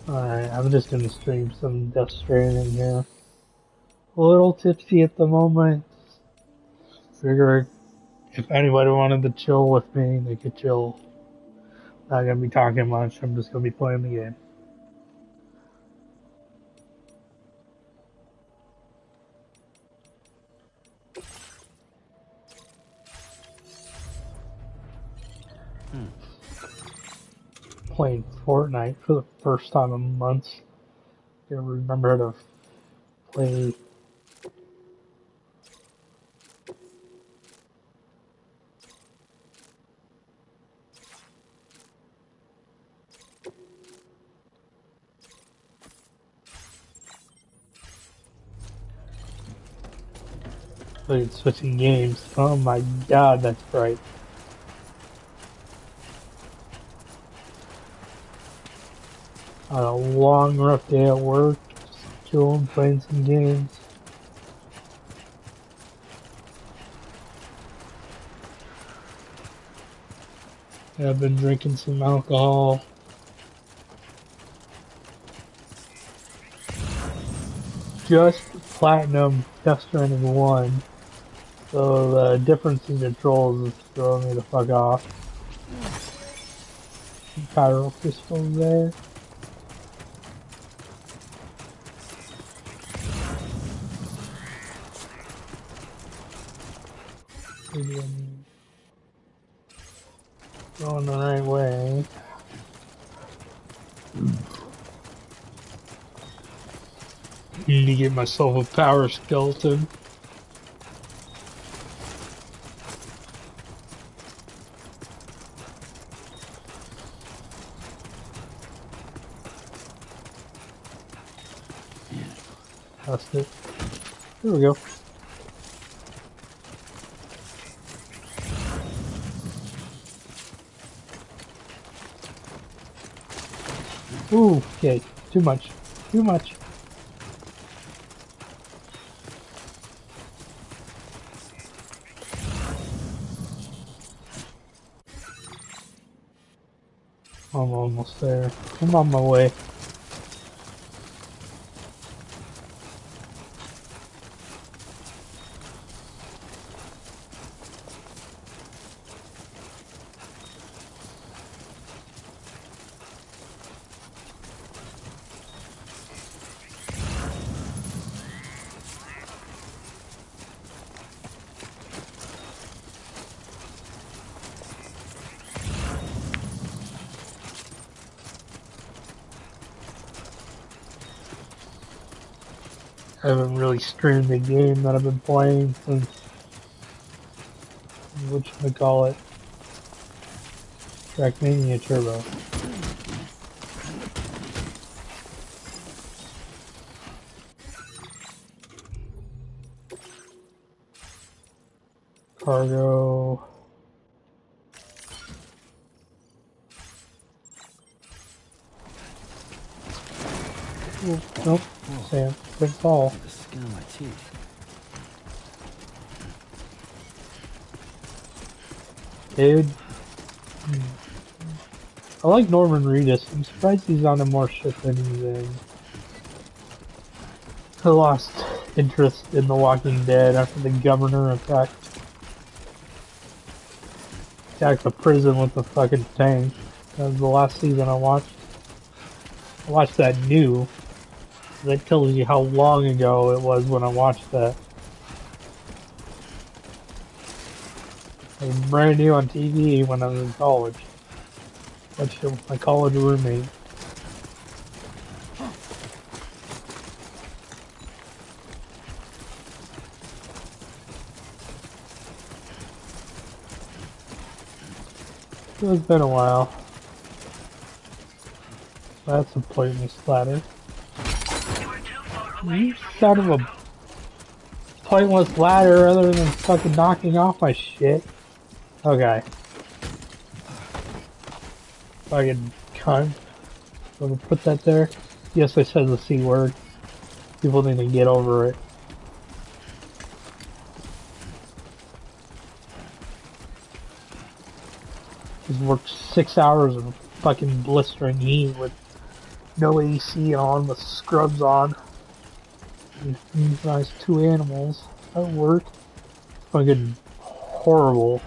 Alright, I'm just gonna stream some Death Stranding here. A little tipsy at the moment. Figured if anybody wanted to chill with me, they could chill. Not gonna be talking much, I'm just gonna be playing the game. Playing Fortnite for the first time in months. I remember how to play. Played switching games. Oh my god, that's bright. On a long, rough day at work, just chilling, playing some games. I've been drinking some alcohol. Just platinum Death Stranding 1. So the difference in controls is throwing me the fuck off. Pyro crystals there. Maybe I'm going the right way. Need to get myself a power skeleton. That's it. There we go. Ooh, okay. Too much. Too much. I'm almost there. I'm on my way. I haven't really streamed the game that I've been playing since, whatchamacallit, Trackmania Turbo. Cargo. Ooh, nope. Sam, couldn't fall. The skin on my teeth. Dude. I like Norman Reedus. I'm surprised he's on more shit than he's in. I lost interest in The Walking Dead after the governor attacked the prison with the fucking tank. That was the last season I watched. I watched that new. That tells you how long ago it was when I watched that. It was brand new on TV when I was in college. Watched it with my college roommate. It's been a while. That's a pointless ladder. You son of a pointless ladder other than fucking knocking off my shit. Okay. Fucking cunt. I'm gonna put that there. Yes, I said the C word. People need to get over it. Just worked 6 hours of fucking blistering heat with no AC on with scrubs on. These nice two animals at work. Fucking horrible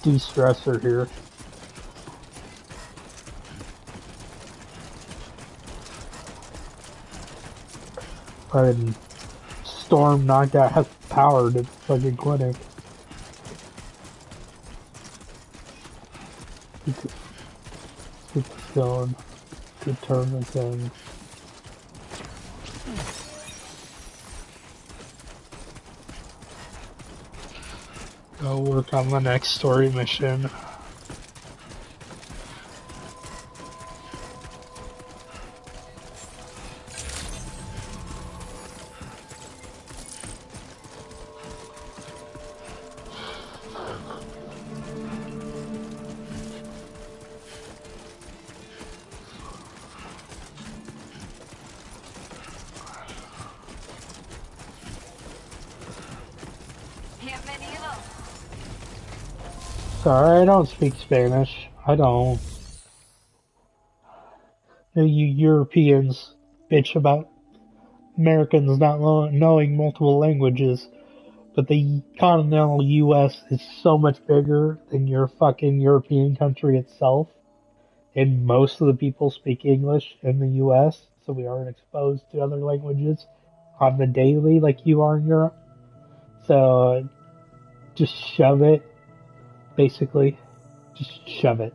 de-stressor here. Fucking storm knocked out half the power to the fucking clinic. Keep this going. Good turn the thing. Go work on the next story mission. Sorry, I don't speak Spanish. I don't. You Europeans bitch about Americans not knowing multiple languages, but the continental U.S. is so much bigger than your fucking European country itself, and most of the people speak English in the U.S., so we aren't exposed to other languages on the daily like you are in Europe. So just shove it, basically. Just shove it.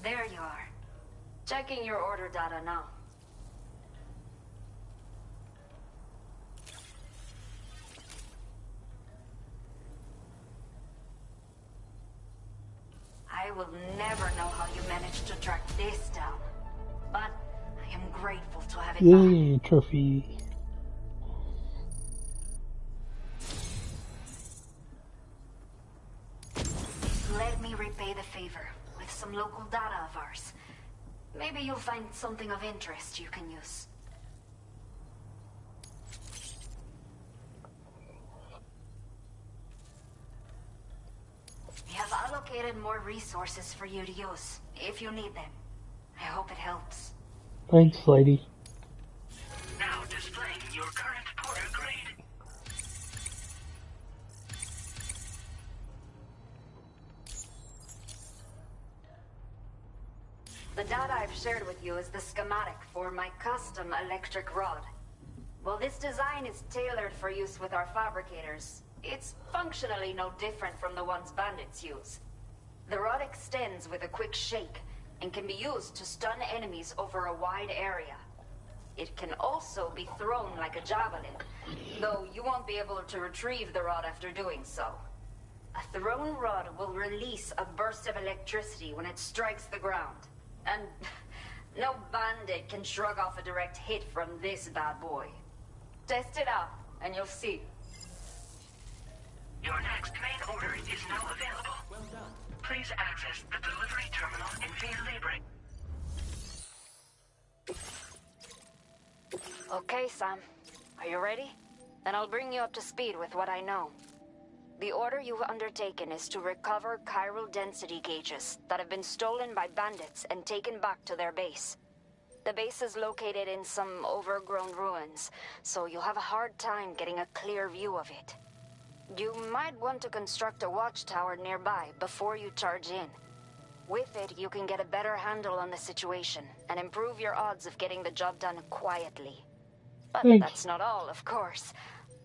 There you are. Checking your order data now. I will never know how you managed to track this down, but I am grateful to have it Yay, back. trophy. Let me repay the favor with some local data of ours. Maybe you'll find something of interest you can use. We have allocated more resources for you to use, if you need them. I hope it helps. Thanks, lady. Now displaying your current porter grade. The data I've shared with you is the schematic for my custom electric rod. While this design is tailored for use with our fabricators, it's functionally no different from the ones bandits use. The rod extends with a quick shake and can be used to stun enemies over a wide area. It can also be thrown like a javelin, though you won't be able to retrieve the rod after doing so. A thrown rod will release a burst of electricity when it strikes the ground. And no bandit can shrug off a direct hit from this bad boy. Test it out, and you'll see. Your next main order is now available. Well done. Please access the delivery terminal in Via Libre. Okay, Sam. Are you ready? Then I'll bring you up to speed with what I know. The order you've undertaken is to recover chiral density gauges that have been stolen by bandits and taken back to their base. The base is located in some overgrown ruins, so you'll have a hard time getting a clear view of it. You might want to construct a watchtower nearby before you charge in. With it, you can get a better handle on the situation and improve your odds of getting the job done quietly. But Thanks. that's not all, of course.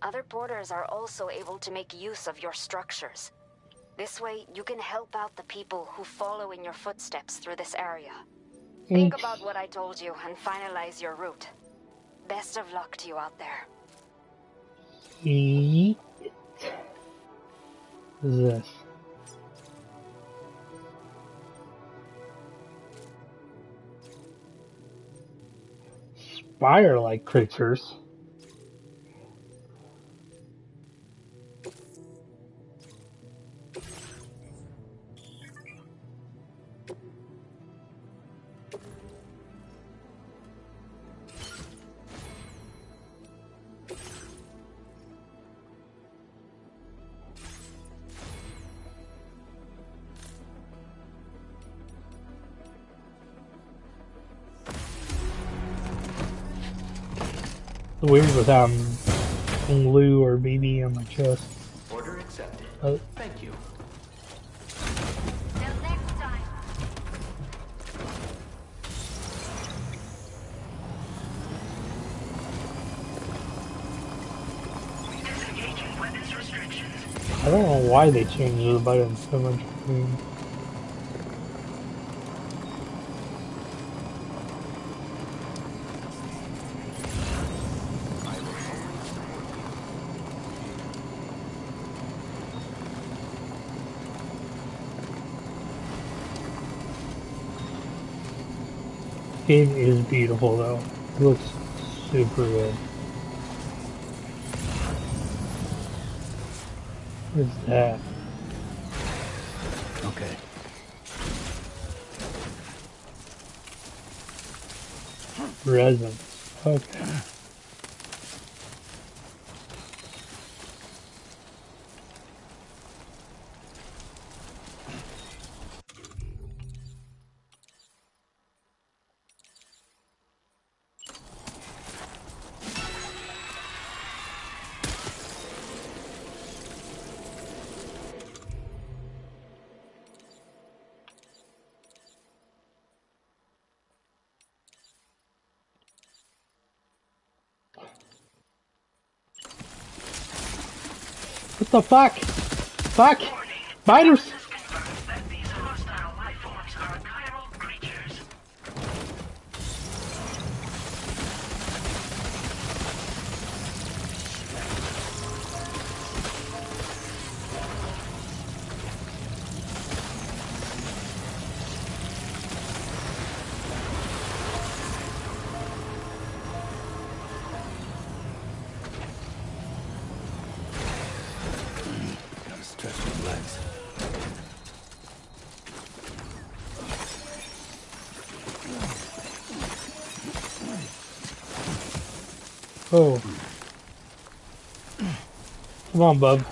Other porters are also able to make use of your structures. This way, you can help out the people who follow in your footsteps through this area. Think Thanks. about what I told you and finalize your route. Best of luck to you out there. Yeet. What is this? Spire-like creatures. It's weird with Lou or BB on my chest. Order accepted. Thank you. Till next time. Disengaging weapons restrictions. I don't know why they changed the buttons so much. Game is beautiful though. It looks super good. What is that? Okay. Resin. Okay. What the fuck? Fuck! Spiders! This confirms that these hostile life forms are chiral creatures. Gotta stretch my legs. Oh. Come on, bub.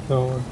Going.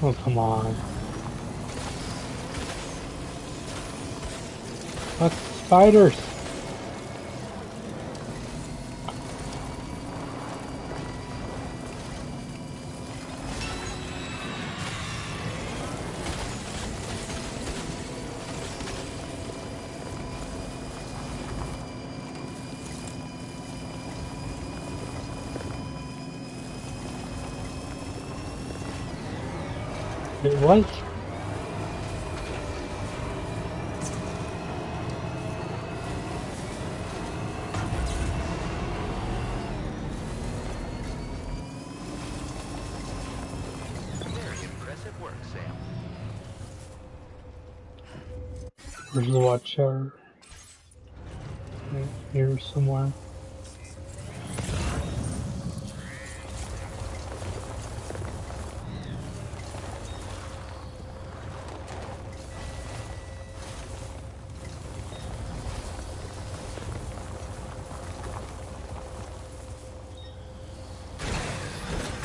Oh, come on. Fuck spiders! Wait, what? Very impressive work, Sam. Where's the watchtower? Right here somewhere.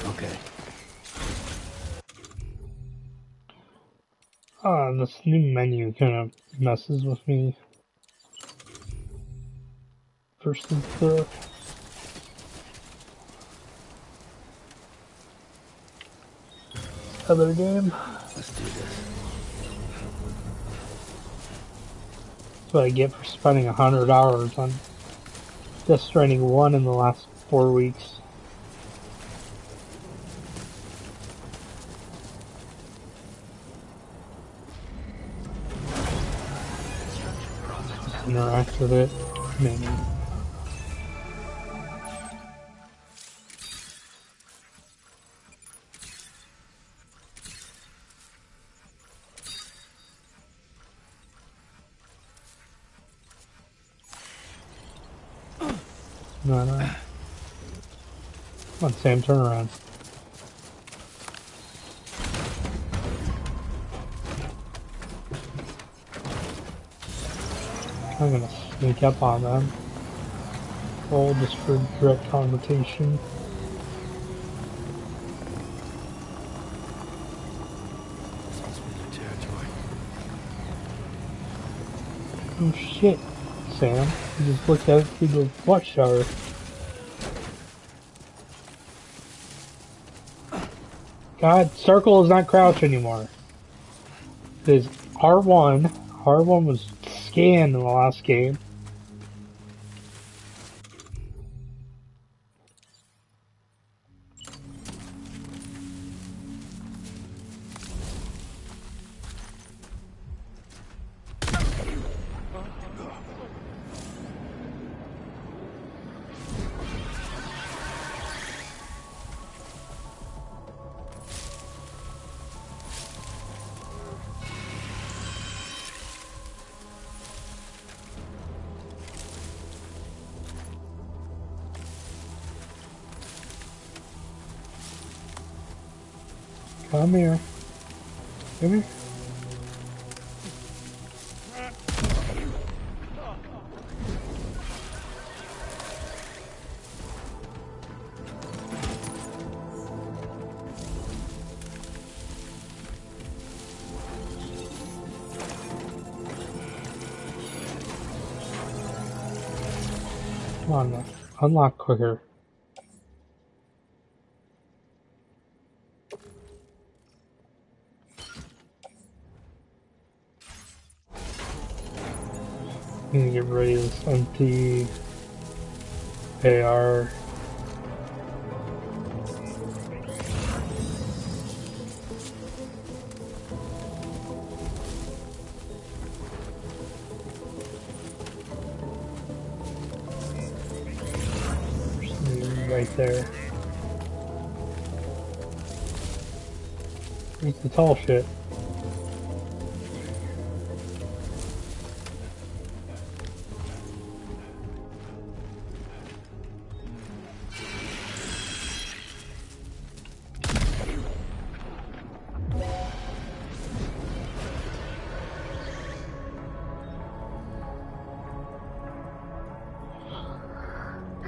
Okay. This new menu kind of messes with me. First is the other game. Let's do this. That's what I get for spending 100 hours on Death Stranding 1 in the last 4 weeks. interact with it. Maybe. No, no. Come on, Sam, turn around. I'm gonna sneak up on them. Roll just for direct confrontation. This must be their territory. Oh shit, Sam. You just looked at it through the watchtower. God, circle is not crouch anymore. It is R1. R1 was scanned in the last game. Come here. Come here. Come on, man. Unlock quicker. I'm gonna get rid of this empty AR. Right there. It's the tall shit.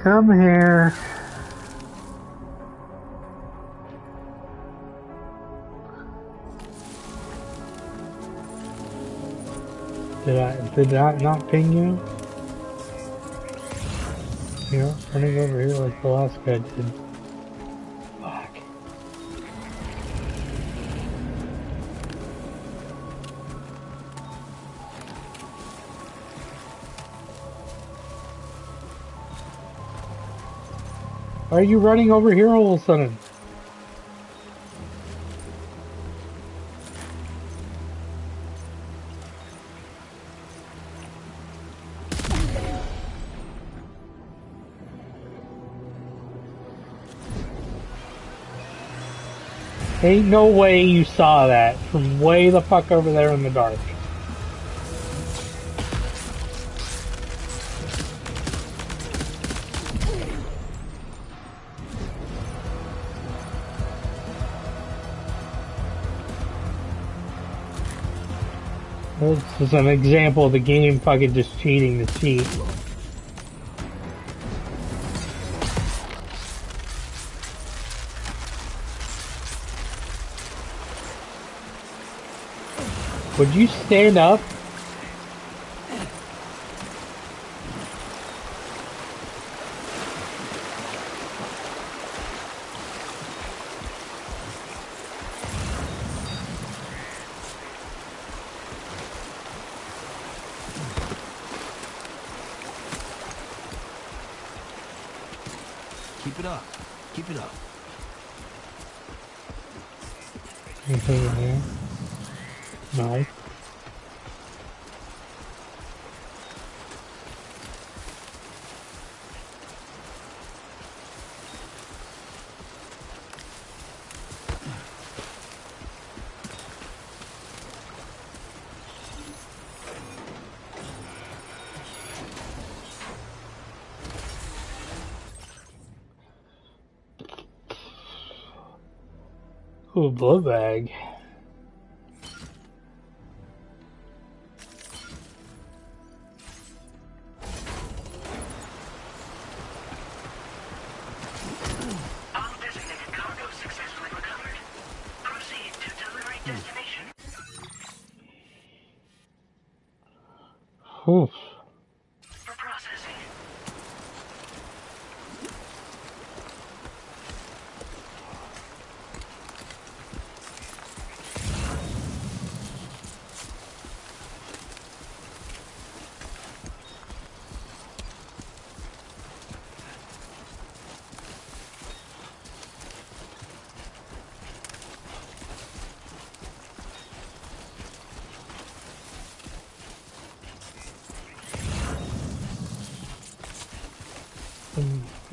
Come here. Did I not ping you? You're running over here like the last guy did. Fuck. Why are you running over here all of a sudden? Ain't no way you saw that from way the fuck over there in the dark. This is an example of the game fucking just cheating to cheat. Would you stand up? Keep it up. Keep it up. Anything in here? No. Ooh, blow bag. All designated cargo successfully recovered. Proceed to delivery destination. Oof. For processing.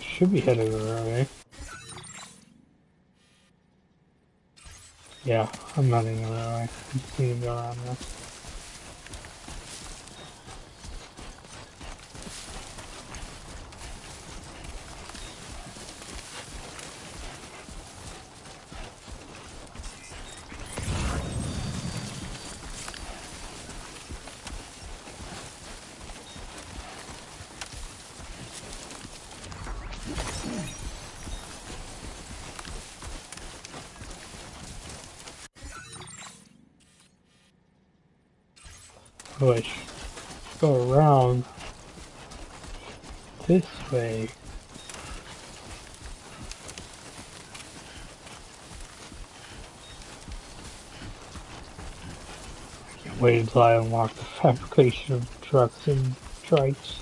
Should be heading the right way. Yeah, I'm not heading the right way. I just need to go around there. Oh, I should go around this way. Can't wait until I unlock the fabrication of trucks and trikes.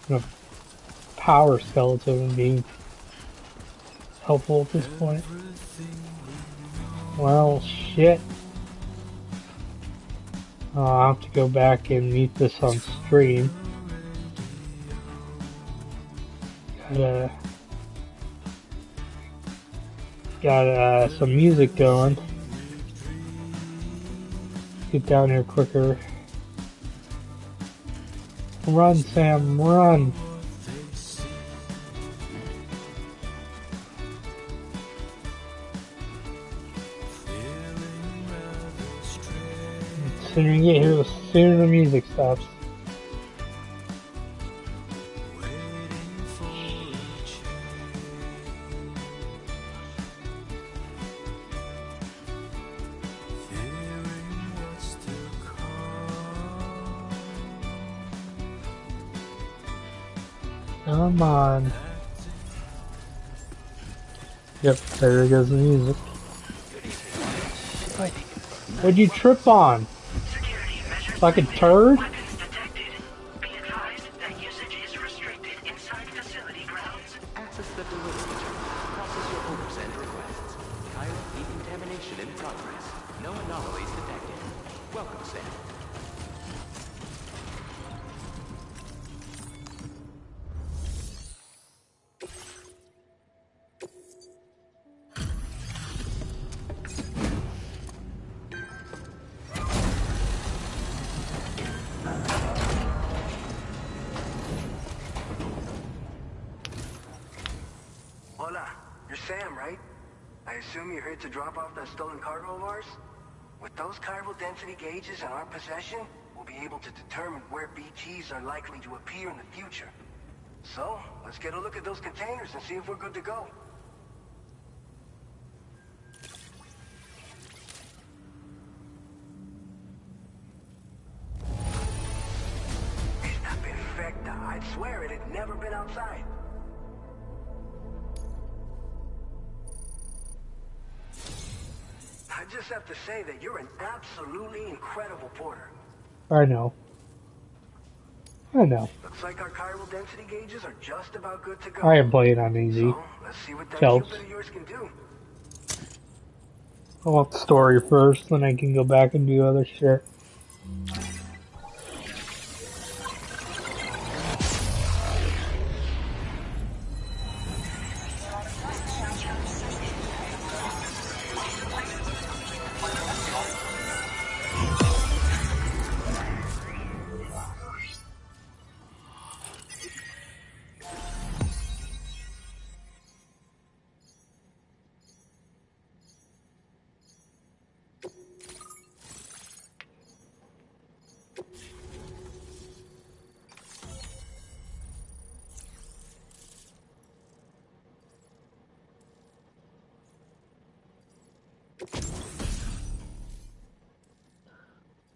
You know, power skeleton would be helpful at this point. Well, shit. I'll have to go back and meet this on stream. Got some music going. Get down here quicker. Run, Sam, run! The sooner you get here, the sooner the music stops. Come on. Yep, there goes the music. What'd you trip on? Security measures. Like a turd? Weapons detected. Be advised that usage is restricted inside facility grounds. Access the delivery terminal. Process your orders and requests. Chiral decontamination in progress. No anomalies detected. Welcome, Sam. Hola, you're Sam, right? I assume you're here to drop off that stolen cargo of ours? With those chiral density gauges in our possession, we'll be able to determine where BTs are likely to appear in the future. So, let's get a look at those containers and see if we're good to go. Esta perfecta. I'd swear it had never been outside. I just have to say that you're an absolutely incredible porter. I know. I know. Looks like our chiral density gauges are just about good to go. I am playing on easy. So, let's see what that Helps. Cupid of yours can do. I want the story first, then I can go back and do other shit.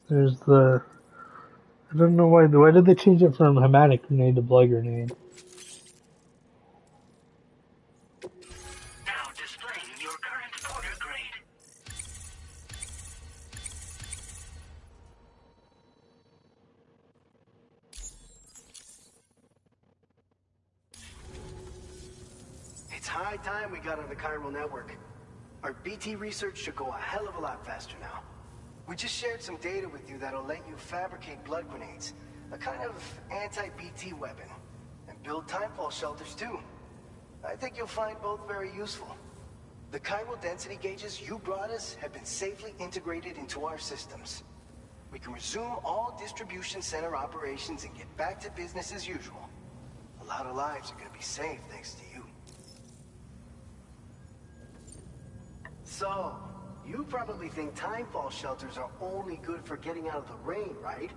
There's the... I don't know why did they change it from hematic grenade to blood grenade? Now displaying your current order grade. It's high time we got on the chiral network. Our BT research should go a hell of a lot faster now. We just shared some data with you that'll let you fabricate blood grenades, a kind of anti-BT weapon, and build timefall shelters too. I think you'll find both very useful. The chiral density gauges you brought us have been safely integrated into our systems. We can resume all distribution center operations and get back to business as usual. A lot of lives are gonna be saved thanks to you. So, you probably think timefall shelters are only good for getting out of the rain, right?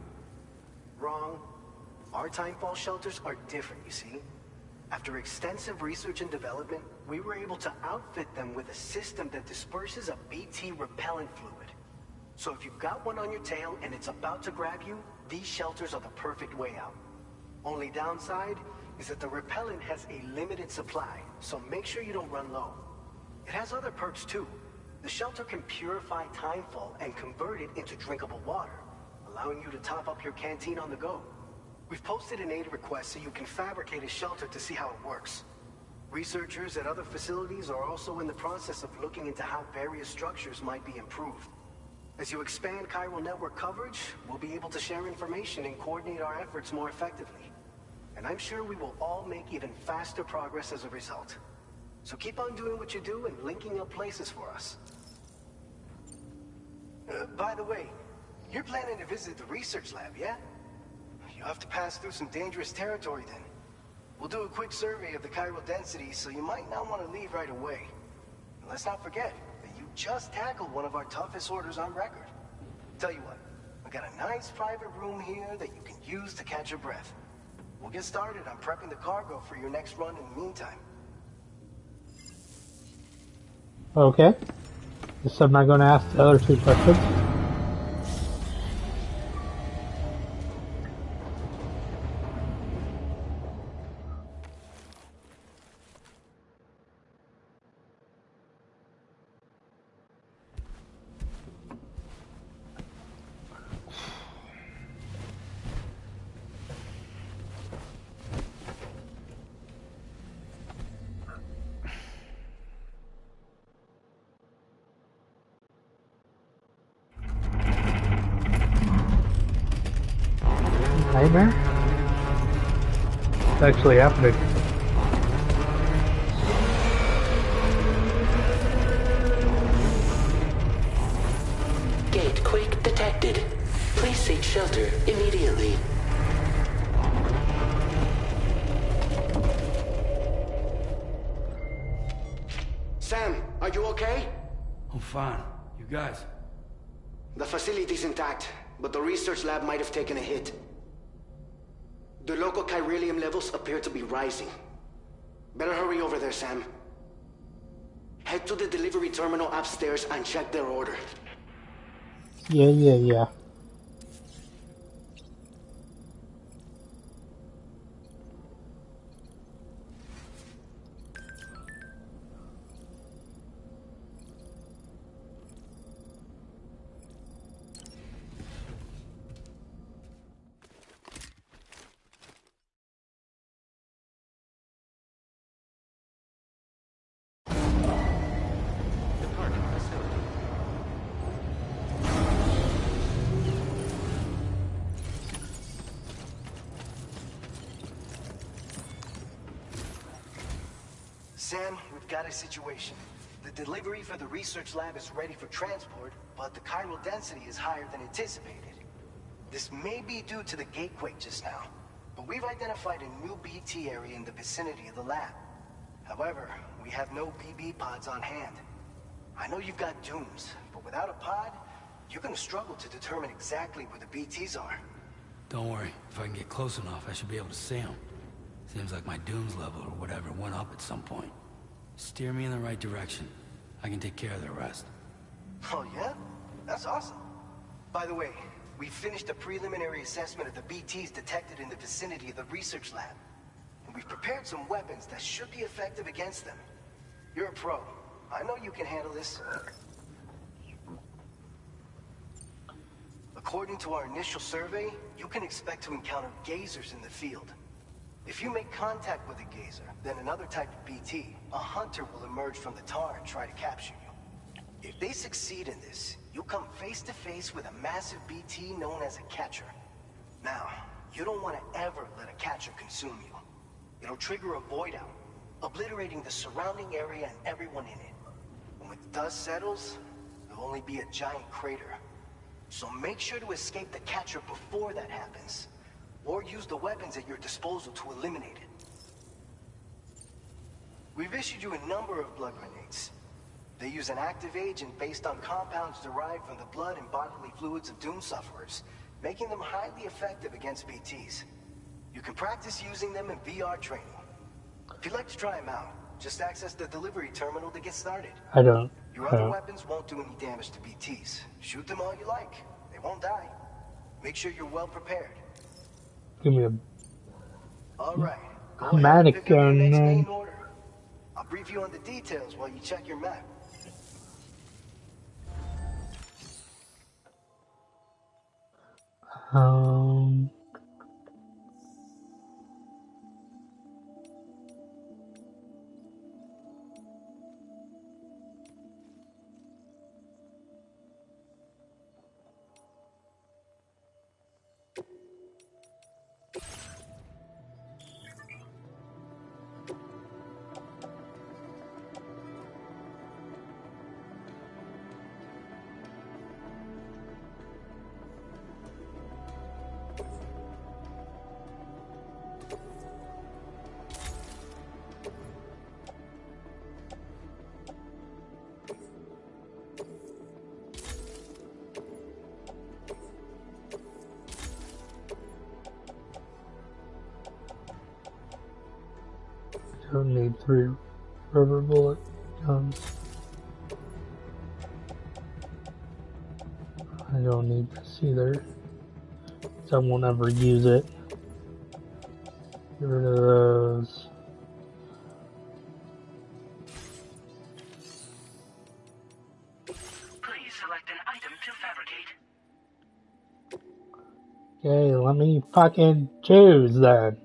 Wrong. Our timefall shelters are different, you see. After extensive research and development, we were able to outfit them with a system that disperses a BT repellent fluid. So if you've got one on your tail and it's about to grab you, these shelters are the perfect way out. Only downside is that the repellent has a limited supply, so make sure you don't run low. It has other perks too. The shelter can purify timefall and convert it into drinkable water, allowing you to top up your canteen on the go. We've posted an aid request so you can fabricate a shelter to see how it works. Researchers at other facilities are also in the process of looking into how various structures might be improved. As you expand chiral network coverage, we'll be able to share information and coordinate our efforts more effectively. And I'm sure we will all make even faster progress as a result. So keep on doing what you do and linking up places for us. By the way, you're planning to visit the research lab, yeah? You'll have to pass through some dangerous territory then. We'll do a quick survey of the chiral density, so you might not want to leave right away. And let's not forget that you just tackled one of our toughest orders on record. Tell you what, we got a nice private room here that you can use to catch your breath. We'll get started on prepping the cargo for your next run in the meantime. Okay. Guess I'm not going to ask the other two questions. Nightmare? It's actually happening. Gate quake detected. Please seek shelter immediately. Sam, are you okay? I'm fine. You guys? The facility's intact, but the research lab might have taken a hit. The local chiralium levels appear to be rising. Better hurry over there, Sam. Head to the delivery terminal upstairs and check their order. Yeah. Departing facility. Sam, we've got a situation. The delivery for the research lab is ready for transport, but the chiral density is higher than anticipated. This may be due to the gatequake just now, but we've identified a new BT area in the vicinity of the lab. However, we have no BB pods on hand. I know you've got dooms, but without a pod, you're gonna struggle to determine exactly where the BTs are. Don't worry. If I can get close enough, I should be able to see them. Seems like my dooms level or whatever went up at some point. Steer me in the right direction. I can take care of the rest. Oh yeah? That's awesome. By the way, We finished a preliminary assessment of the BTs detected in the vicinity of the research lab. And we've prepared some weapons that should be effective against them. You're a pro. I know you can handle this. According to our initial survey, you can expect to encounter gazers in the field. If you make contact with a gazer, then another type of BT, a hunter, will emerge from the tar and try to capture you. If they succeed in this, you'll come face to face with a massive BT known as a catcher. Now, you don't want to ever let a catcher consume you. It'll trigger a void out, obliterating the surrounding area and everyone in it. When the dust settles, there'll only be a giant crater. So make sure to escape the catcher before that happens. Or use the weapons at your disposal to eliminate it. We've issued you a number of blood grenades. They use an active agent based on compounds derived from the blood and bodily fluids of Doom sufferers, making them highly effective against BTs. You can practice using them in VR training. If you'd like to try them out, just access the delivery terminal to get started. I don't. Your other weapons won't do any damage to BTs. Shoot them all you like. They won't die. Make sure you're well prepared. Give me a All right. Go ahead and automatic pick up your gun, next day man. in order. I'll brief you on the details while you check your map. Um, don't need 3 rubber bullet guns. I don't need this either. So I won't ever use it. Get rid of those. Please select an item to fabricate. Okay, let me fucking choose then.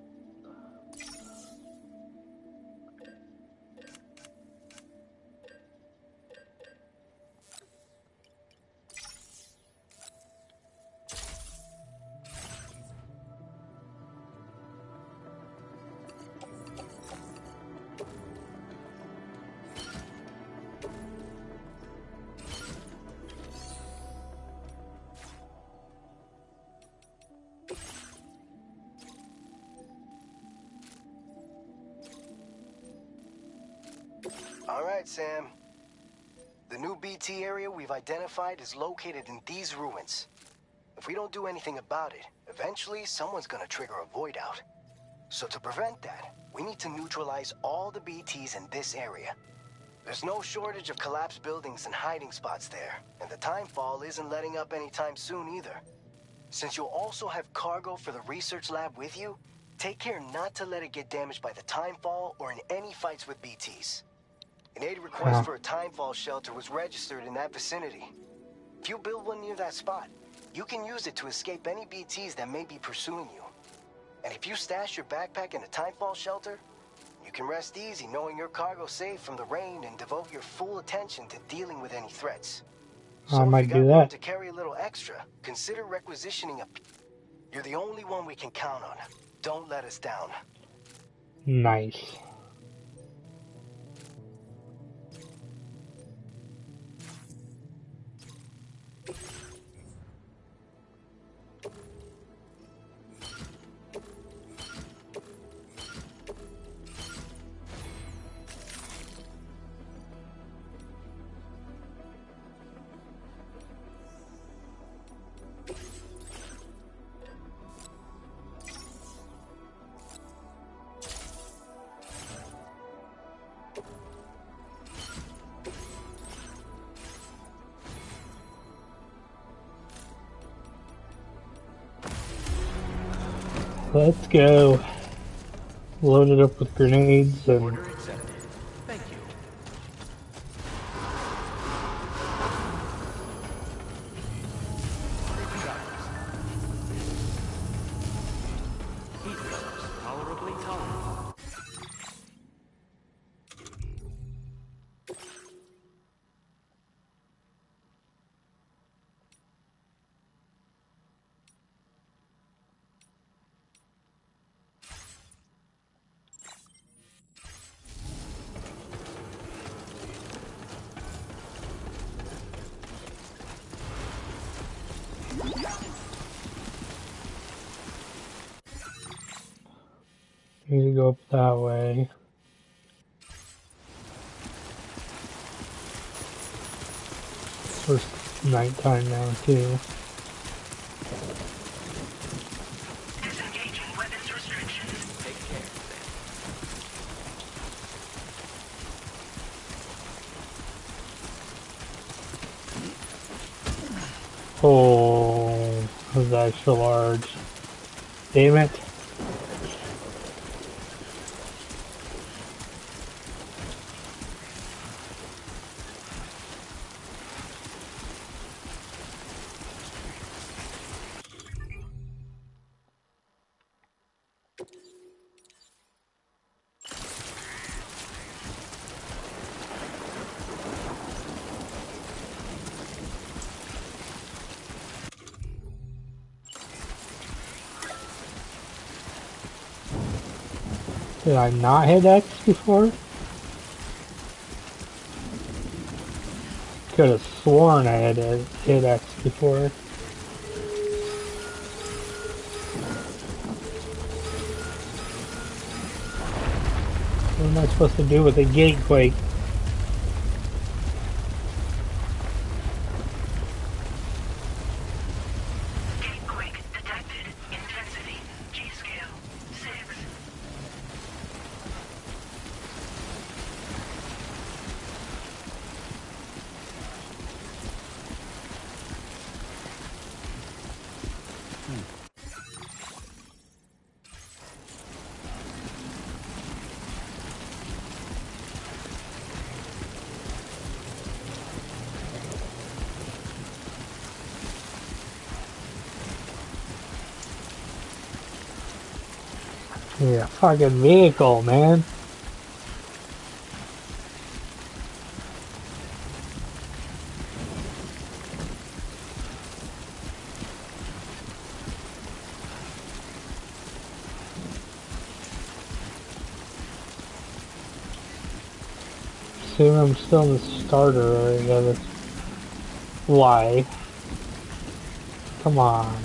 All right, Sam. The new BT area we've identified is located in these ruins. If we don't do anything about it, eventually someone's gonna trigger a void out. So to prevent that, we need to neutralize all the BTs in this area. There's no shortage of collapsed buildings and hiding spots there, and the timefall isn't letting up anytime soon either. Since you'll also have cargo for the research lab with you, take care not to let it get damaged by the timefall or in any fights with BTs. An aid request for a timefall shelter was registered in that vicinity. If you build one near that spot, you can use it to escape any BTs that may be pursuing you. And if you stash your backpack in a timefall shelter, you can rest easy knowing your cargo's safe from the rain and devote your full attention to dealing with any threats. So I might if you do got room that. to carry a little extra, consider requisitioning a... You're the only one we can count on. Don't let us down. Nice. Let's go. Load it up with grenades and Order accepted. Thank you. Creepy drivers. Heat colors. Tolerably tolerable. need to go up that way. First nighttime now too. Disengaging weapons restrictions. Take care. Oh, that was extra large. Damn it. Did I not hit X before? Could have sworn I had hit X before. What am I supposed to do with a gate quake? Gatequake detected. Intensity. G-scale. 6. Yeah, fucking vehicle, man. Assume I'm still in the starter area. That's why. Come on.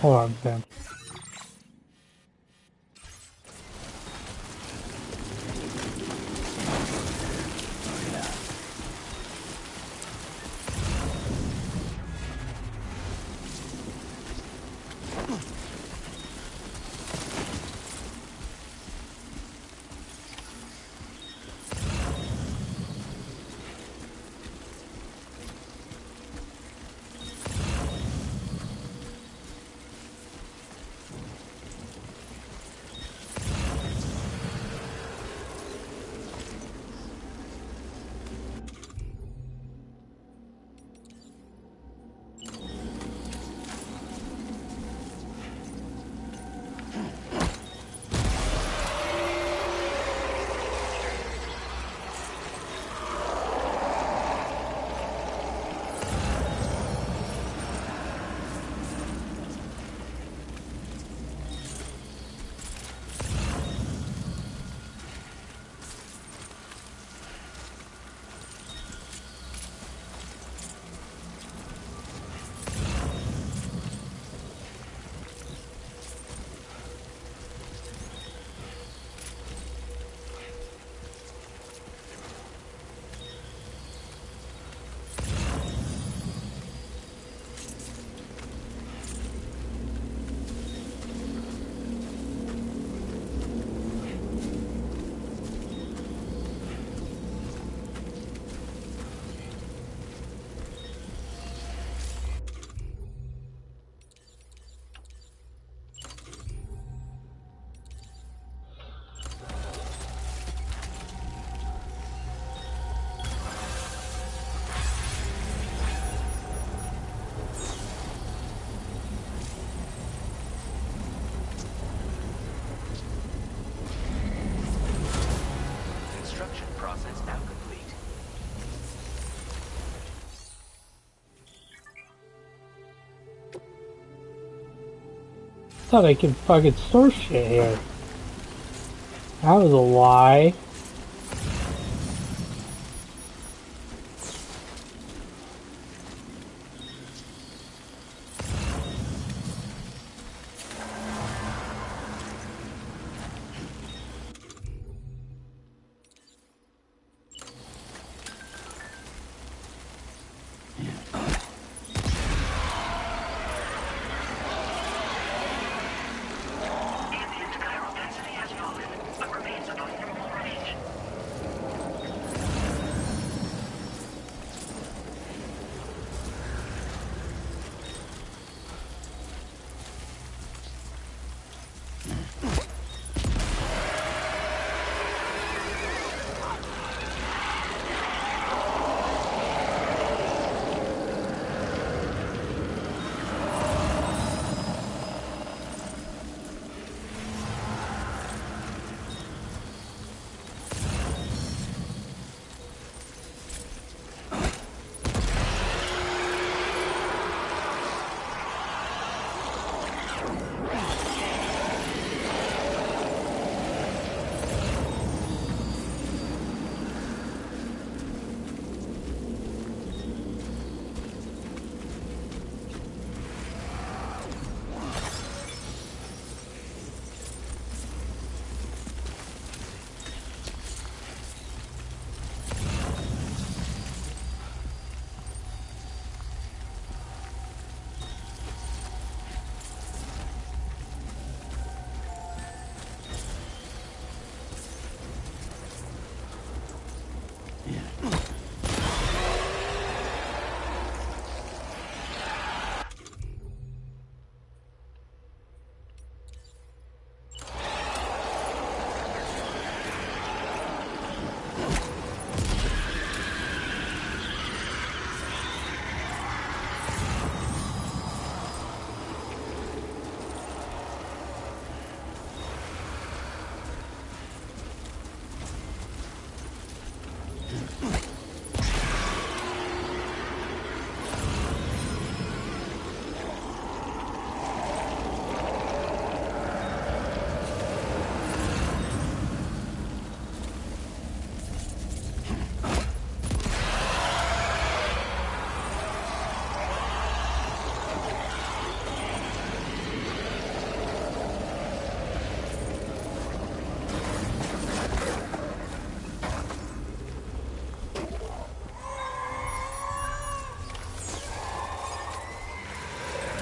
Hold on, Ben. That's now complete. Thought I could fucking store shit here. That was a lie. Ambient chiral density has fallen, but remains above normal range.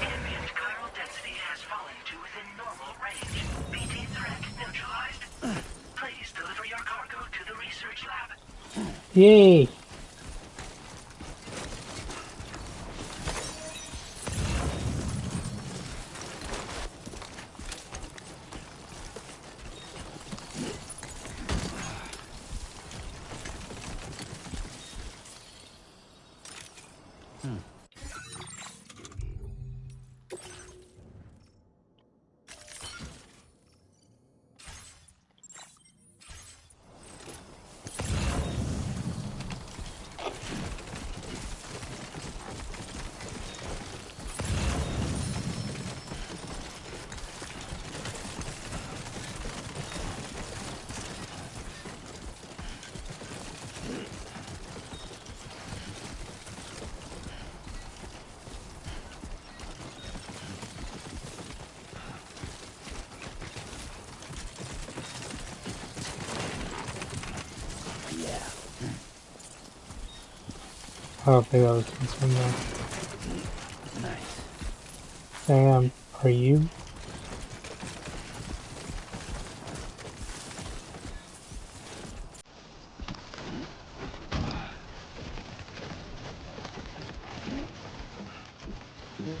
Ambient chiral density has fallen to within normal range. BT threat neutralized. Please deliver your cargo to the research lab. Yay! I don't think that was concerned though. Nice. Sam, are you?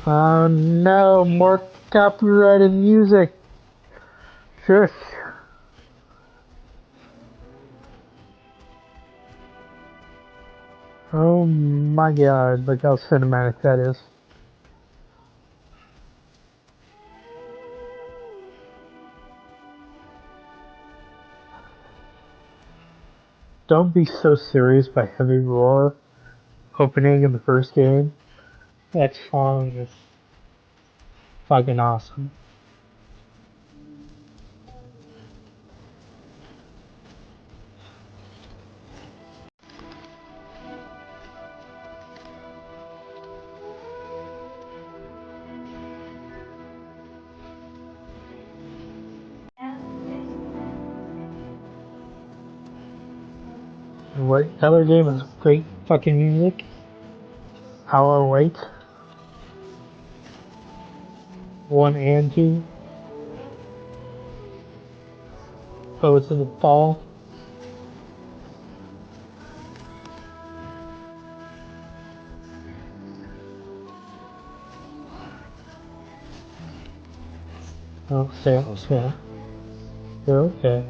Oh no, more copyrighted music. Shush. Oh my god, look how cinematic that is. Don't Be So Serious by Heavy Roar, opening in the first game. That song is fucking awesome. And what other game has great fucking music? How I Wait, 1 and 2, Poets of the Fall. Oh, Sam, yeah. You're okay.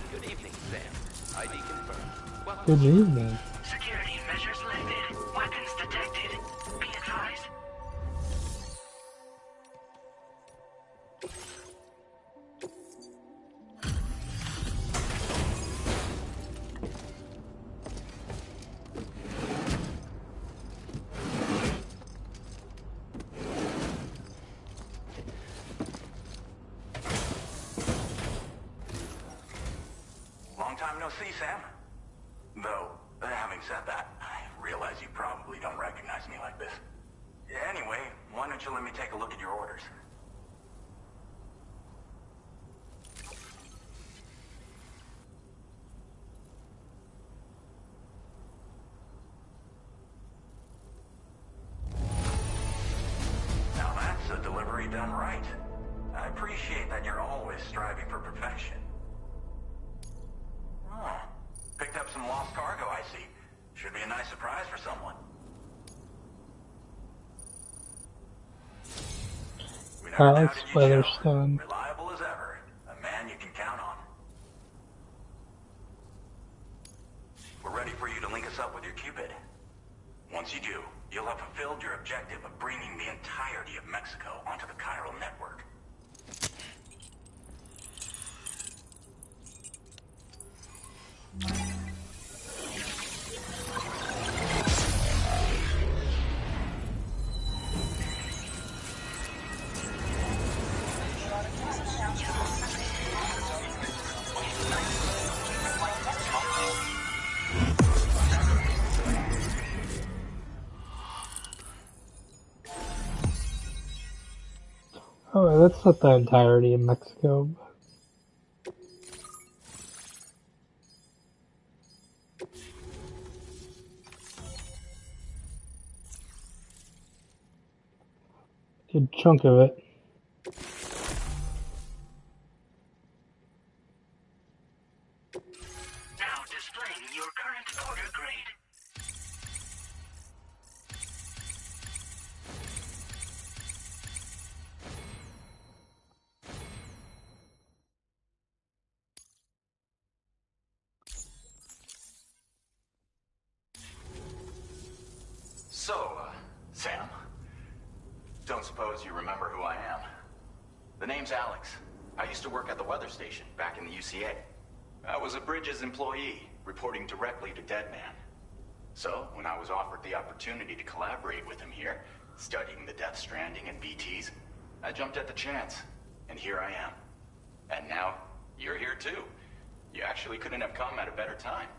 Good evening, Sam. ID confirmed. Welcome. Good evening. Security measures lifted. Weapons detected. Be advised. Long time no see, Sam. Though, having said that, I realize you probably don't recognize me like this. Anyway, why don't you let me take a look at your orders? Now that's a delivery done right. I appreciate that you're always striving for perfection. Oh, picked up some lost cargo, I see. Should be a nice surprise for someone. We never Alex doubted you, Joe. Weatherstone. Reliable as ever. A man you can count on. We're ready for you to link us up with your Cupid. Once you do, you'll have fulfilled your objective of bringing the entirety of Mexico onto the chiral network. Oh, that's not the entirety of Mexico. Good chunk of it. Now displaying your current order grade. So, Sam, don't suppose you remember who I am? The name's Alex. I used to work at the weather station back in the UCA. I was a Bridges employee, reporting directly to Deadman. So, when I was offered the opportunity to collaborate with him here, studying the Death Stranding and BTs, I jumped at the chance, and here I am. And now, you're here too. You actually couldn't have come at a better time.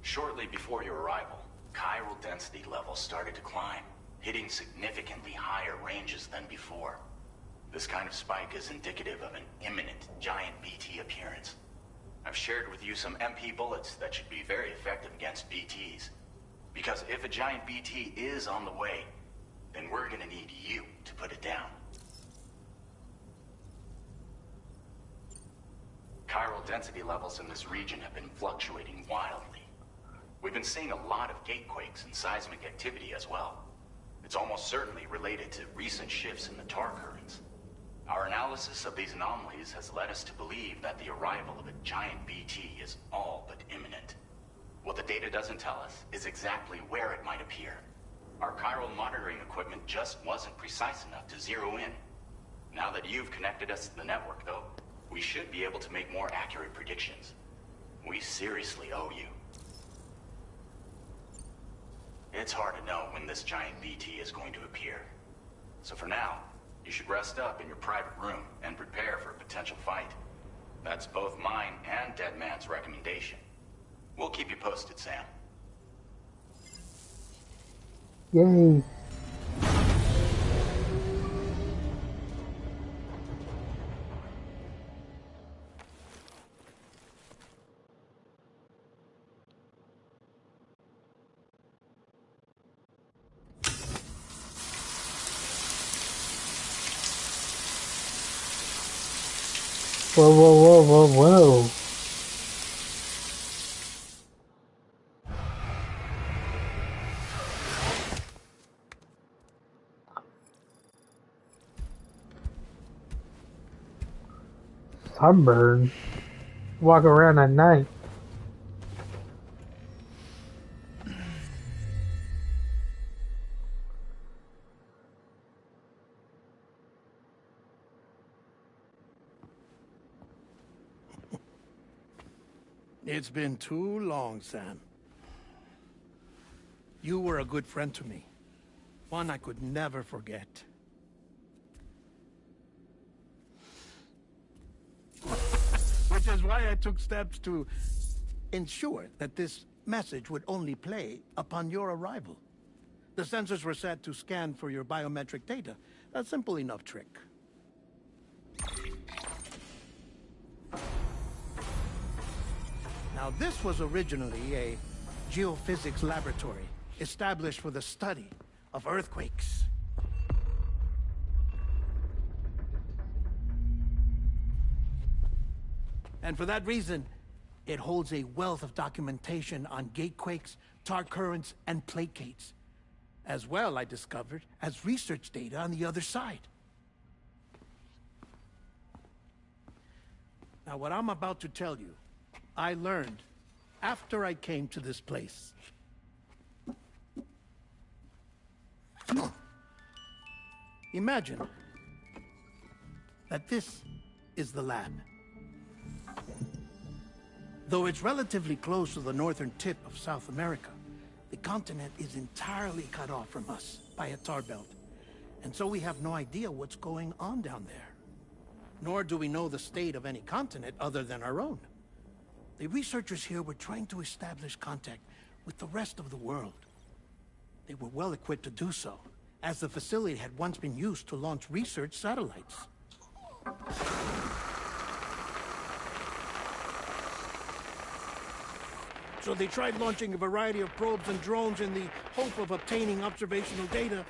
Shortly before your arrival, chiral density levels started to climb, hitting significantly higher ranges than before. This kind of spike is indicative of an imminent giant BT appearance. I've shared with you some MP bullets that should be very effective against BTs. Because if a giant BT is on the way, then we're gonna need you to put it down. Chiral density levels in this region have been fluctuating wildly. We've been seeing a lot of gatequakes and seismic activity as well. It's almost certainly related to recent shifts in the tar currents. Our analysis of these anomalies has led us to believe that the arrival of a giant BT is all but imminent. What the data doesn't tell us is exactly where it might appear. Our chiral monitoring equipment just wasn't precise enough to zero in. Now that you've connected us to the network, though, we should be able to make more accurate predictions. We seriously owe you. It's hard to know when this giant BT is going to appear. So for now, you should rest up in your private room and prepare for a potential fight. That's both mine and Deadman's recommendation. We'll keep you posted, Sam. Yay. Whoa, whoa, whoa, whoa, whoa. Sunburn. Walk around at night. It's been too long, Sam. You were a good friend to me. One I could never forget. Which is why I took steps to ensure that this message would only play upon your arrival. The sensors were set to scan for your biometric data. A simple enough trick. Now, this was originally a geophysics laboratory established for the study of earthquakes. And for that reason, it holds a wealth of documentation on gatequakes, tar currents, and placates. As well, I discovered, as research data on the other side. Now, what I'm about to tell you, I learned after I came to this place. Imagine that this is the lab. Though it's relatively close to the northern tip of South America, the continent is entirely cut off from us by a tar belt. And so we have no idea what's going on down there. Nor do we know the state of any continent other than our own. The researchers here were trying to establish contact with the rest of the world. They were well equipped to do so, as the facility had once been used to launch research satellites. So they tried launching a variety of probes and drones in the hope of obtaining observational data,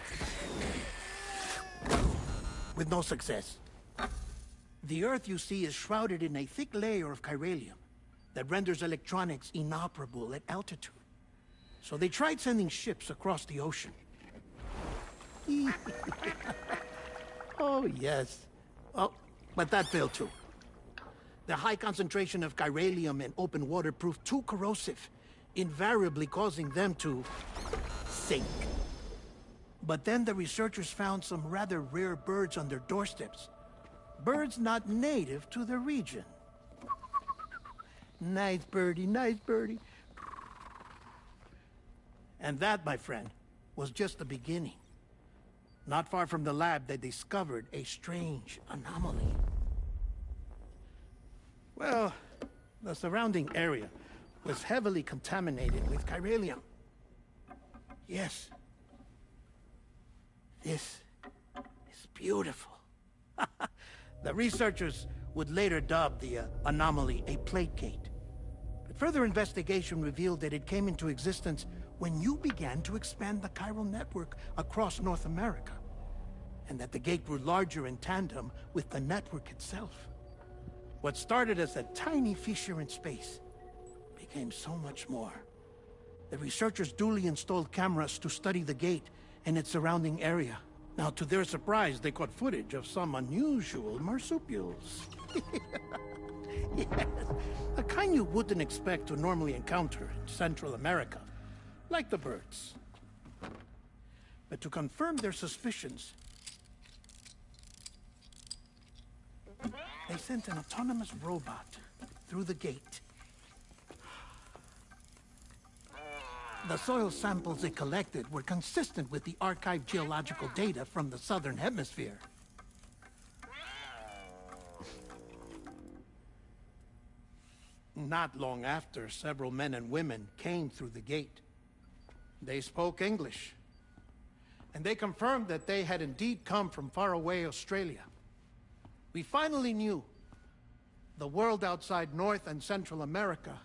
with no success. The Earth, you see, is shrouded in a thick layer of chiralium that renders electronics inoperable at altitude. So they tried sending ships across the ocean. Oh, yes. Oh, but that failed too. The high concentration of chiralium in open water proved too corrosive, invariably causing them to sink. But then the researchers found some rather rare birds on their doorsteps. Birds not native to the region. Nice birdie, nice birdie. And that, my friend, was just the beginning. Not far from the lab, they discovered a strange anomaly. Well, the surrounding area was heavily contaminated with chiralium. Yes. This is beautiful. The researchers would later dub the anomaly a placate. But further investigation revealed that it came into existence when you began to expand the chiral network across North America, and that the gate grew larger in tandem with the network itself. What started as a tiny fissure in space became so much more. The researchers duly installed cameras to study the gate and its surrounding area. Now, to their surprise, they caught footage of some unusual marsupials. Yes, a kind you wouldn't expect to normally encounter in Central America, like the birds. But to confirm their suspicions, they sent an autonomous robot through the gate. The soil samples they collected were consistent with the archived geological data from the southern hemisphere. Not long after, several men and women came through the gate. They spoke English, and they confirmed that they had indeed come from faraway Australia. We finally knew the world outside North and Central America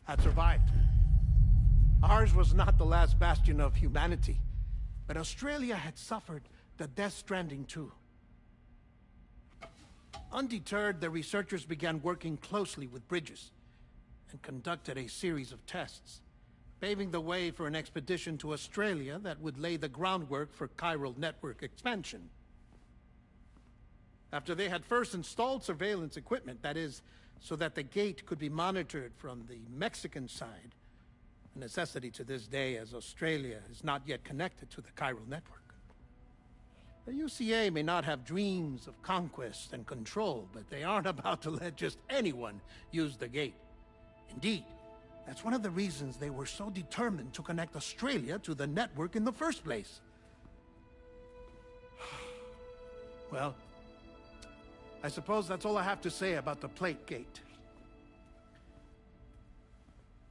had survived. Ours was not the last bastion of humanity, but Australia had suffered the death stranding too. Undeterred, the researchers began working closely with Bridges and conducted a series of tests, paving the way for an expedition to Australia that would lay the groundwork for chiral network expansion. After they had first installed surveillance equipment, that is, so that the gate could be monitored from the Mexican side, a necessity to this day as Australia is not yet connected to the chiral network. The UCA may not have dreams of conquest and control, but they aren't about to let just anyone use the gate. Indeed, that's one of the reasons they were so determined to connect Australia to the network in the first place. Well, I suppose that's all I have to say about the plate gate.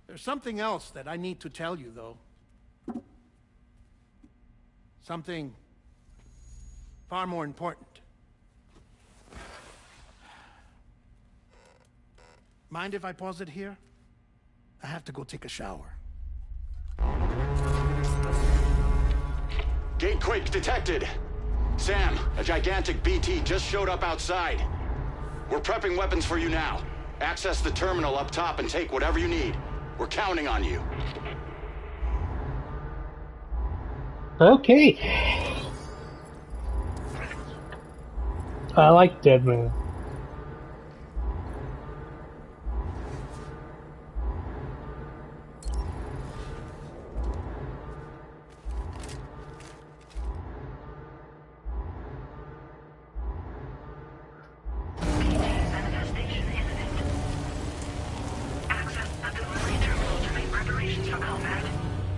There's something else that I need to tell you, though. Something far more important. Mind if I pause it here? I have to go take a shower. Gate quake detected. Sam, a gigantic BT just showed up outside. We're prepping weapons for you now. Access the terminal up top and take whatever you need. We're counting on you. Okay. I like Dead Man.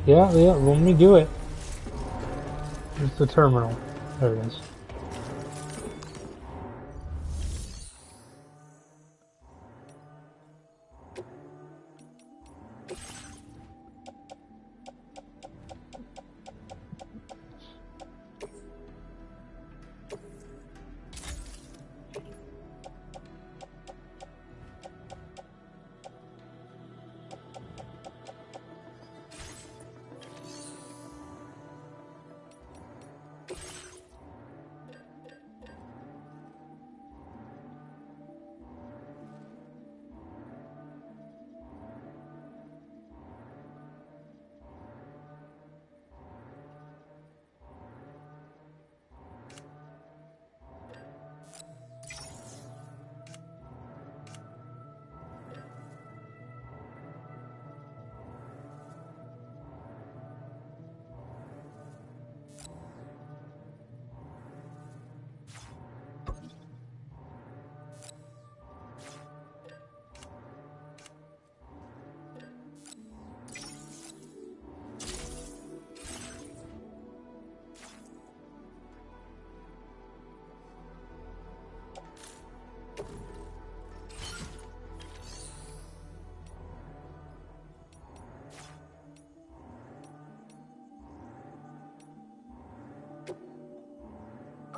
Yeah, let me do it. It's the terminal. There it is.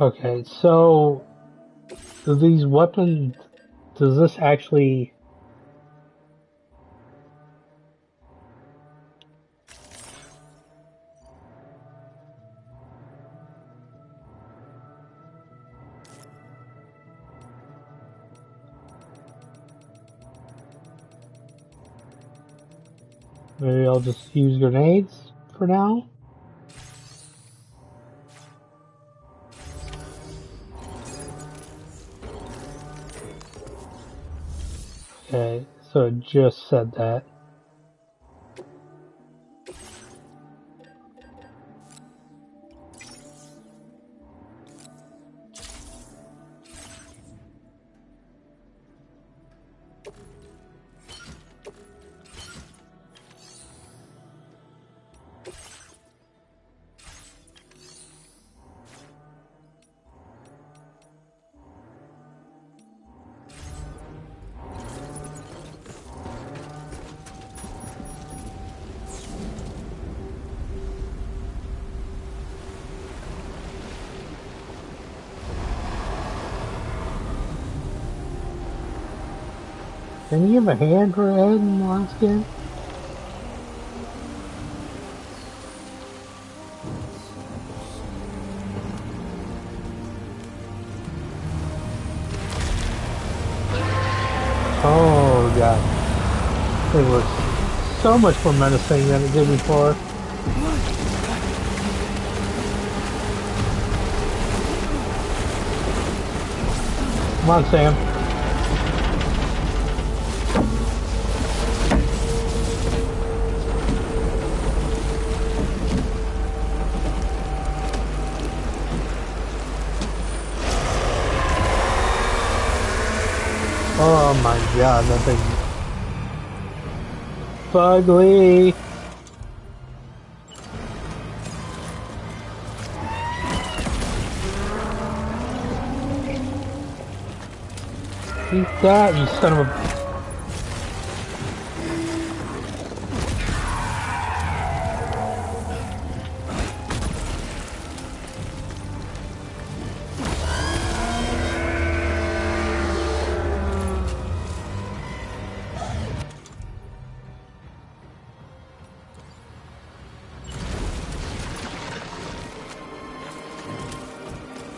Okay, so do these weapons, does this actually... Maybe I'll just use grenades for now? Okay, so it just said that. Didn't you have a hand for a head in the last game? Oh god. It was so much more menacing than it did before. Come on, Sam. Oh my god, that thing. Fugly! Eat that, you son of a...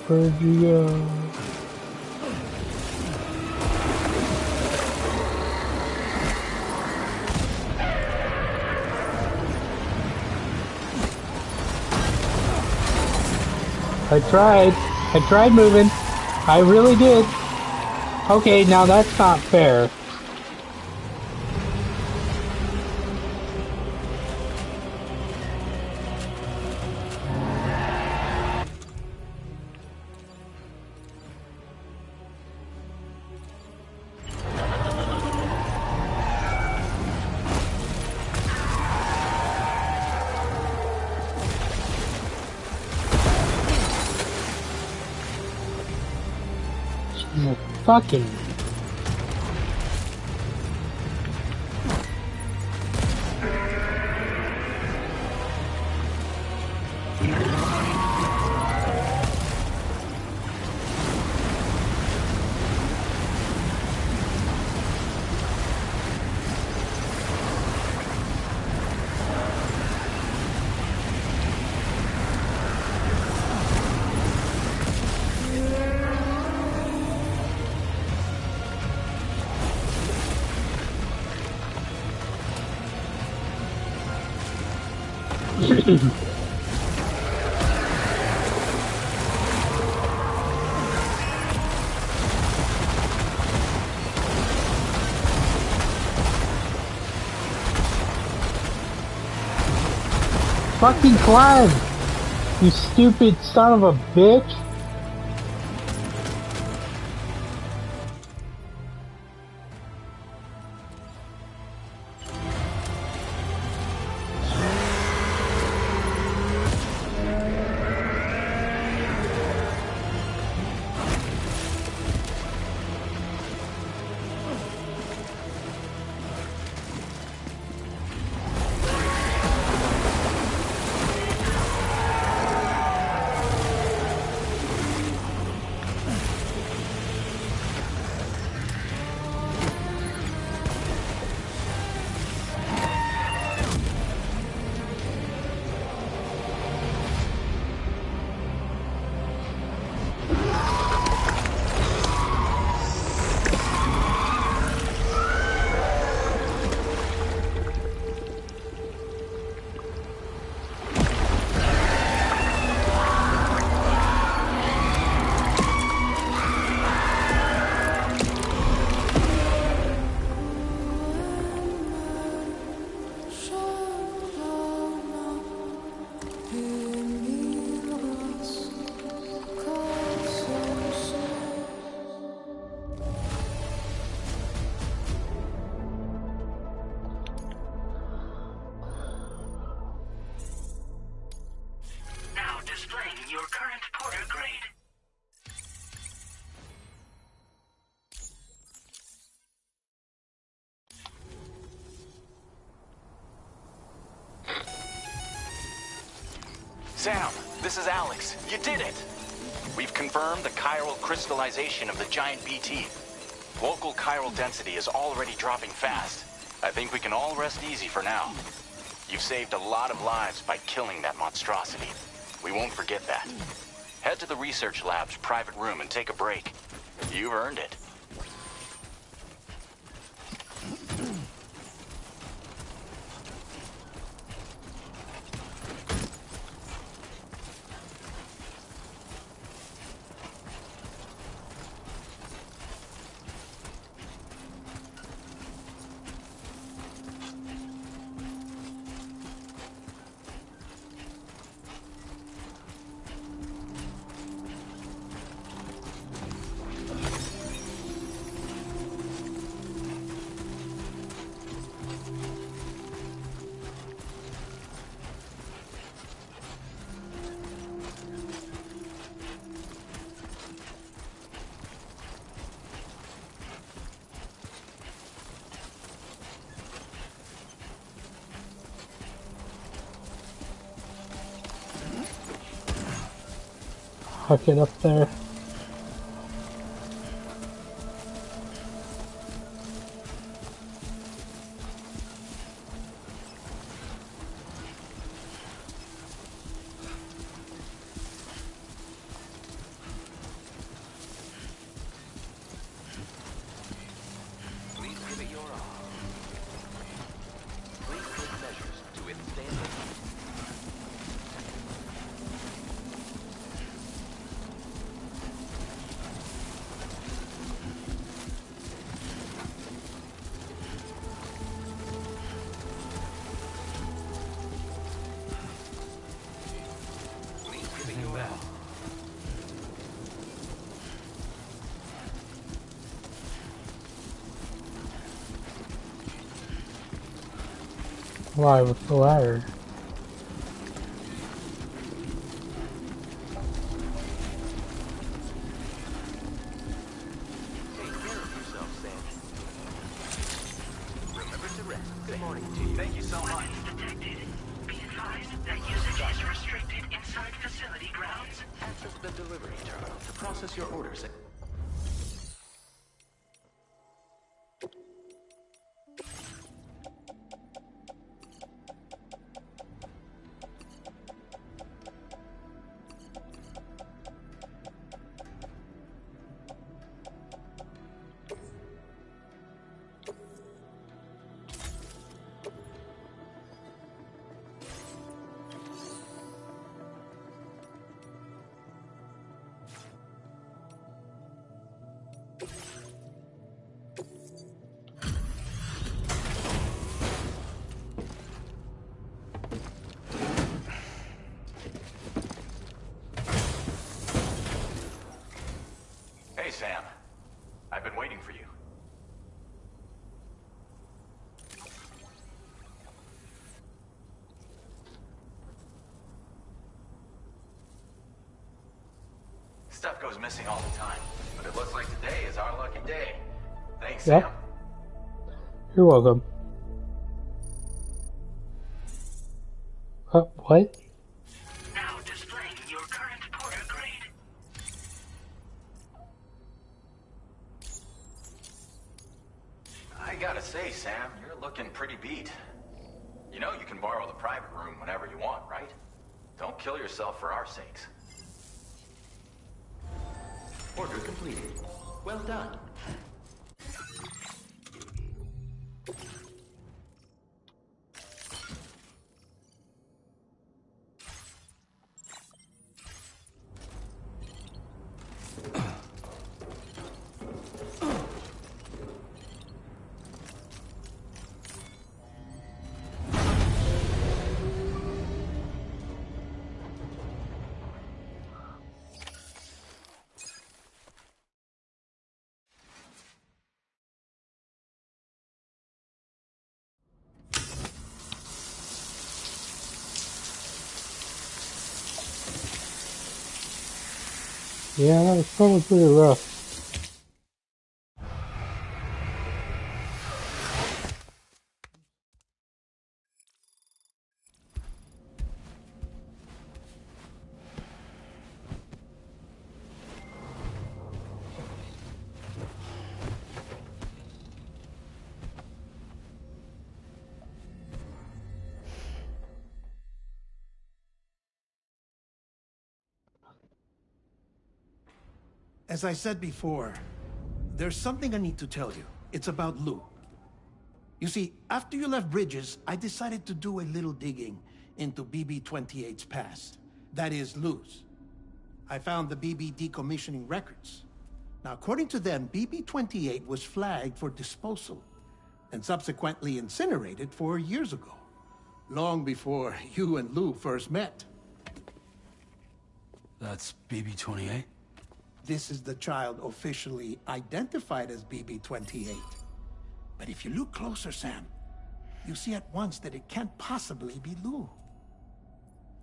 Where'd you go? I tried moving. I really did. Okay, now that's not fair. Jesus fucking... Fucking climb! You stupid son of a bitch! Porter grade. Sam, this is Alex. You did it! We've confirmed the chiral crystallization of the giant BT. Local chiral density is already dropping fast. I think we can all rest easy for now. You've saved a lot of lives by killing that monstrosity. We won't forget that. Head to the research lab's private room and take a break. You've earned it. Huck it up there. Please give it your all. Please take measures to withstand the heat. Please give it your all. Why with the ladder? Take care of yourself, Sam. Remember to rest. Good morning to you. Thank you so much. Detected. Be advised that usage is restricted inside facility grounds. Access the delivery terminal to process your orders. Hey, Sam. I've been waiting for you. Stuff goes missing all the time, but it looks like today is our lucky day. Thanks, Yep. Sam. You're welcome. What? Now displaying your current Porter grade. I gotta say, Sam, you're looking pretty beat. You know you can borrow the private room whenever you want, right? Don't kill yourself for our sakes. Order completed. Well done. Yeah, it's probably pretty rough. As I said before, there's something I need to tell you. It's about Lou. You see, after you left Bridges, I decided to do a little digging into BB-28's past. That is, Lou's. I found the BB decommissioning records. Now, according to them, BB-28 was flagged for disposal and subsequently incinerated 4 years ago, long before you and Lou first met. That's BB-28? This is the child officially identified as BB-28. But if you look closer, Sam, you see at once that it can't possibly be Lou.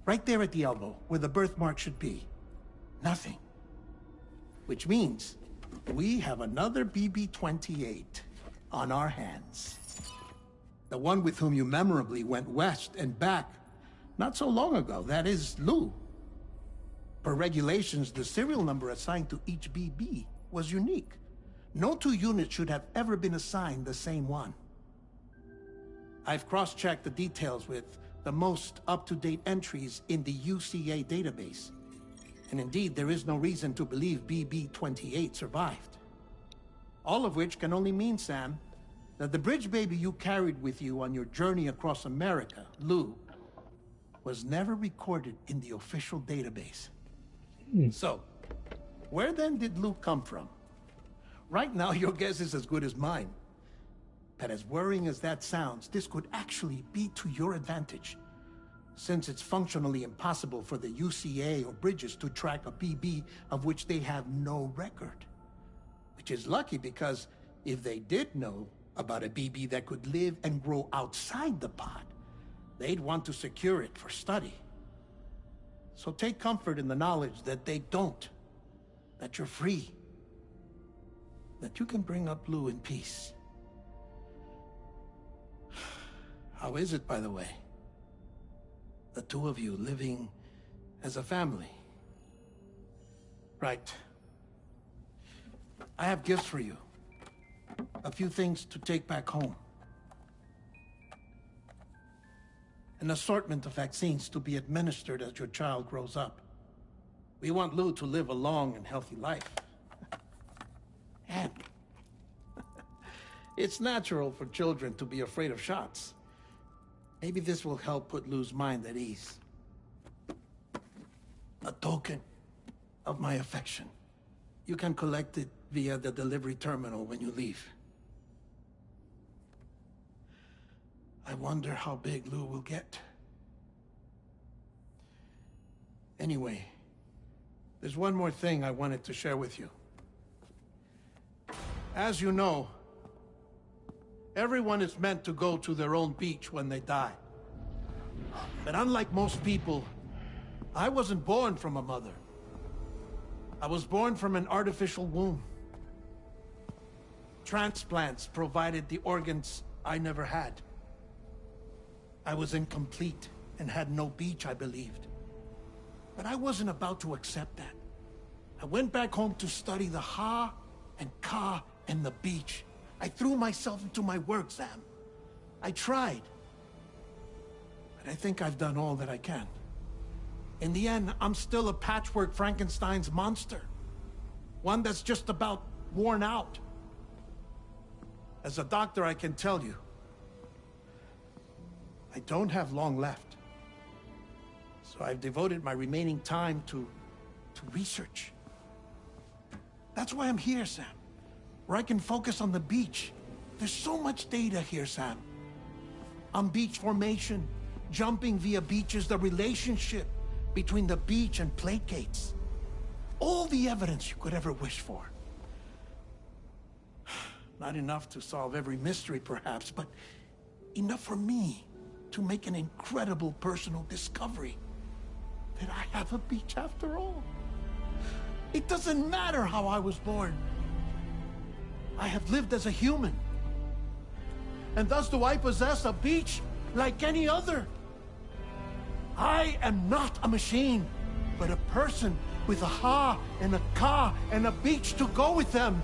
Right there at the elbow, where the birthmark should be. Nothing. Which means we have another BB-28 on our hands. The one with whom you memorably went west and back not so long ago, that is Lou. Per regulations, the serial number assigned to each BB was unique. No two units should have ever been assigned the same one. I've cross-checked the details with the most up-to-date entries in the UCA database. And indeed, there is no reason to believe BB-28 survived. All of which can only mean, Sam, that the bridge baby you carried with you on your journey across America, Lou, was never recorded in the official database. So, where then did Lou come from? Right now, your guess is as good as mine. But as worrying as that sounds, this could actually be to your advantage, since it's functionally impossible for the UCA or Bridges to track a BB of which they have no record. Which is lucky, because if they did know about a BB that could live and grow outside the pod, they'd want to secure it for study. So take comfort in the knowledge that they don't, that you're free, that you can bring up Lou in peace. How is it, by the way? The two of you living as a family. Right. I have gifts for you. A few things to take back home. An assortment of vaccines to be administered as your child grows up. We want Lou to live a long and healthy life. And it's natural for children to be afraid of shots. Maybe this will help put Lou's mind at ease. A token of my affection. You can collect it via the delivery terminal when you leave. I wonder how big Lou will get. Anyway, there's one more thing I wanted to share with you. As you know, everyone is meant to go to their own beach when they die. But unlike most people, I wasn't born from a mother. I was born from an artificial womb. Transplants provided the organs I never had. I was incomplete and had no beach, I believed. But I wasn't about to accept that. I went back home to study the Ha and Ka and the beach. I threw myself into my work, Sam. I tried. But I think I've done all that I can. In the end, I'm still a patchwork Frankenstein's monster. One that's just about worn out. As a doctor, I can tell you, I don't have long left. So I've devoted my remaining time to research. That's why I'm here, Sam. Where I can focus on the beach. There's so much data here, Sam. On beach formation, jumping via beaches, the relationship between the beach and plate gates. All the evidence you could ever wish for. Not enough to solve every mystery, perhaps, but enough for me to make an incredible personal discovery that I have a beach after all. It doesn't matter how I was born. I have lived as a human. And thus do I possess a beach like any other. I am not a machine, but a person with a ha and a ka and a beach to go with them.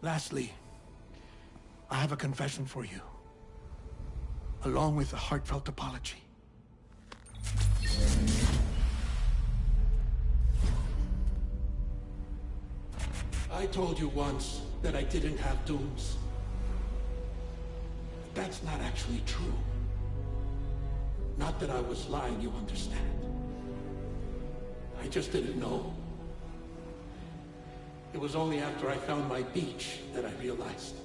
Lastly, I have a confession for you, along with a heartfelt apology. I told you once that I didn't have dooms. But that's not actually true. Not that I was lying, you understand. I just didn't know. It was only after I found my beach that I realized.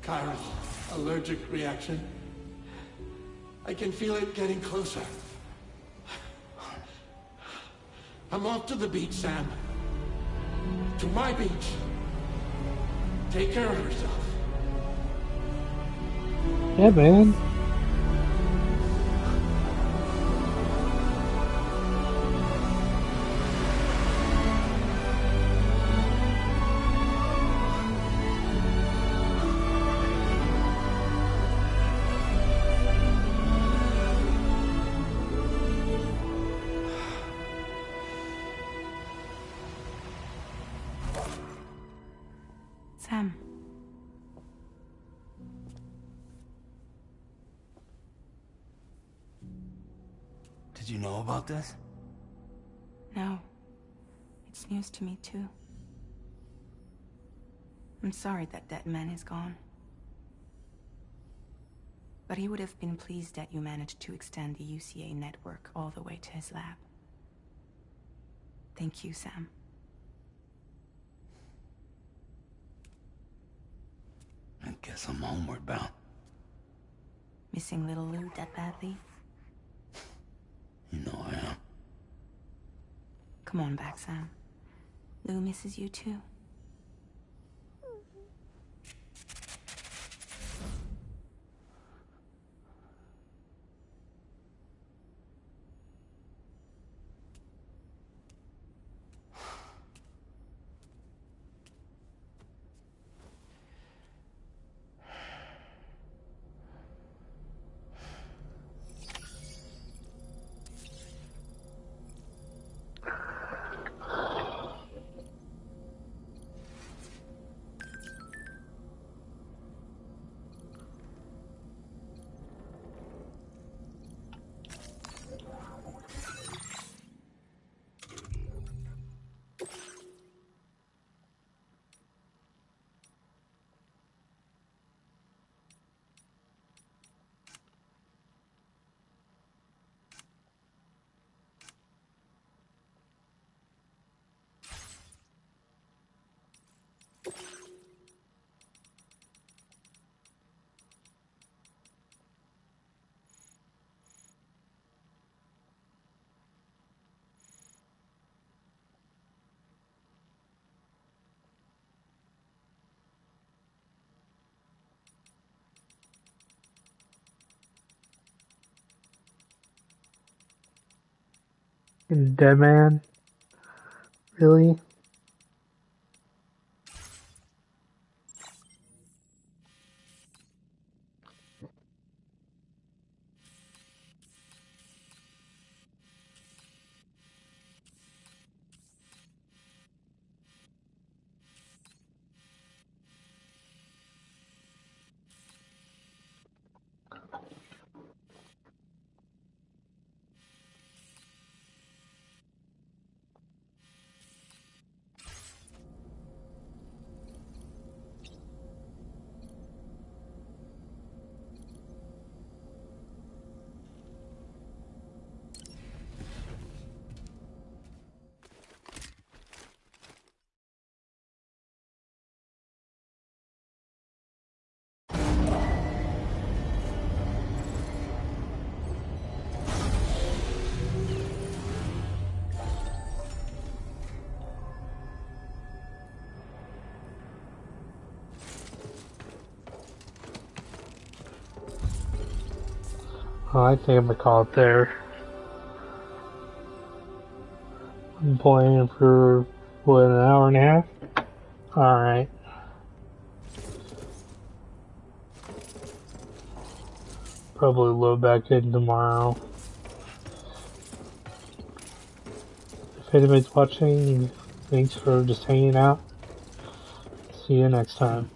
Chiral allergic reaction. I can feel it getting closer. I'm off to the beach, Sam. To my beach. Take care of yourself. Yeah, man. Sam. Did you know about this? No. It's news to me, too. I'm sorry that that man is gone. But he would have been pleased that you managed to extend the UCA network all the way to his lab. Thank you, Sam. I guess I'm homeward bound. Missing little Lou that badly? You know I am. Come on back, Sam. Lou misses you too. Dead man? Really? I think I'm gonna call it there. I'm playing for, what, an hour and a half? Alright. Probably load back in tomorrow. If anybody's watching, thanks for just hanging out. See you next time.